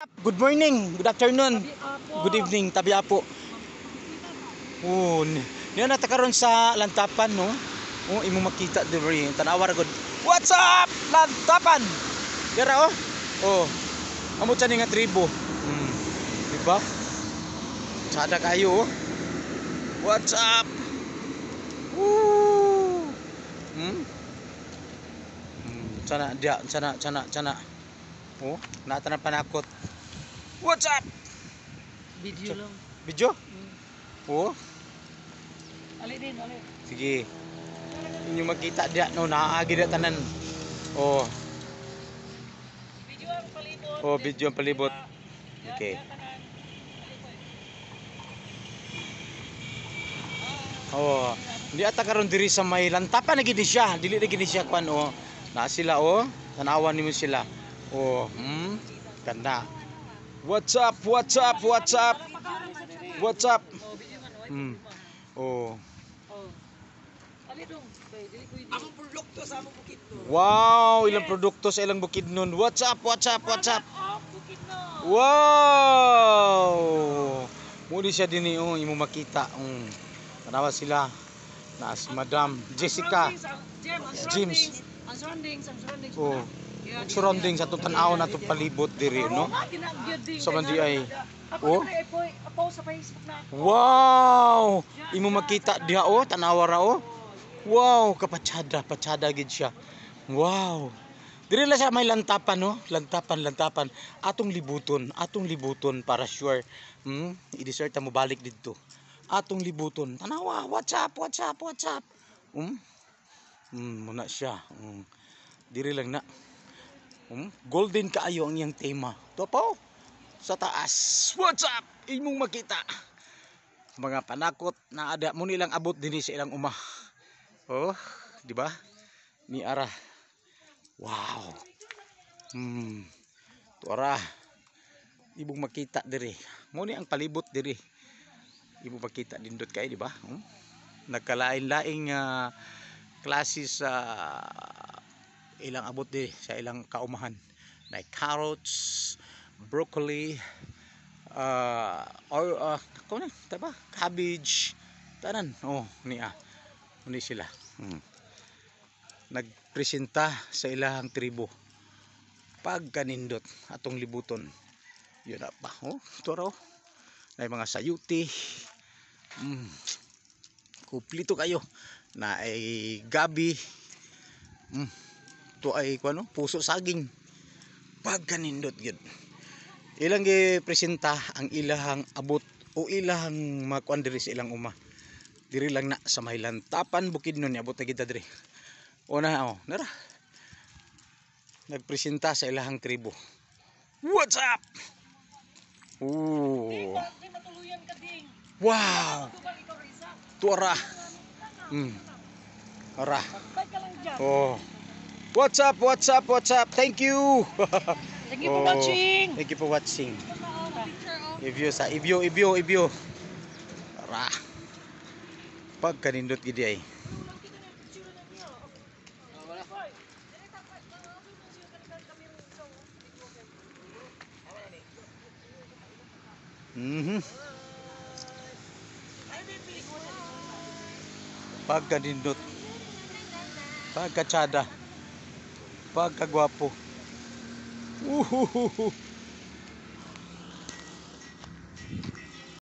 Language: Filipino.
Good morning, good afternoon, good evening, tabi apo. Oh, niya na karon sa lantapan no. Oh, imo makita diri tanawar gud. What's up? Lantapan. Dira oh. Oh. Amo sa ni nga tribo. Di ba? Sada kayo oh. What's up? Woo! Sana dia, sana. Oh, nata na panakot. What's up? Video lang. Video? Oh. Ali din, ali. Sige. Inyo makita dia no naagi dia tanan. Oh. Video ang palibot. Oh, video ang palibot. Okay. Oh, di ata karon diri sa may lantapan na gid siya, dili na gid siya kwan oh. Na sila oh, tanawan nimo sila. Oh, ganda. What's up? What's up? What's up? What's up? Oh. Ali dong. Dili ko idi. Among produkto sa among bukidnon. Wow, ilang produkto sa ilang bukidnon. What's up? What's up? What's up? Bukidnon. Wow! Muli siya dinhi oh, imo makita. Tanawa sila. Na si Madam Jessica. James. Ang surroundings. Oh. Surrounding sa tutanaw na to palibot diri no. Sa mandi ay oh. Apo sa Facebook na. Wow! Imo makita diha oh, tanawa ra oh. Wow, patsada gid siya. Wow. Diri la siya may lantapan no, lantapan. Atong libuton para sure. I-desert mo balik didto. Atong libuton. Tanawa, what's up? Muna siya. Diri lang na. Golden kaayo ang iyang tema. Topo sa taas. What's up? Imong makita. Mga panakot na ada mo nilang abot dinhi sa ilang uma. Oh, di ba? Ni ara. Wow. Tuara. Ibong makita diri. Mo ni ang palibot diri. Ibong makita dindot kay di ba? Nagkalain-laing klase sa ilang abot di sa ilang kaumahan. Like carrots, broccoli, cabbage, tanan. Oh, niya. Uni sila. Nagpresenta sa ilang tribo. Pagkanindot atong libuton. Yun na pa. Oh, turo. Na mga sayuti. Kuplito kayo. Na ay gabi. To ay kuno, puso saging. Pagkanindot gyud. Ilang gipresenta ang ilahang abot o ilahang makuan diri sa ilang uma. Diri lang na sa may lantapan bukidnon abot na kita diri. Una nara. Nagpresenta sa ilahang tribo. What's up? Ooh. Wow. Tuara. Ara. Oh. What's up? Thank you. Thank you for watching. Thank you for watching. Ibyo. Ara. Pagkanindot gidi ay. Pagkanindot. Pagkatsada. Pagkagwapo.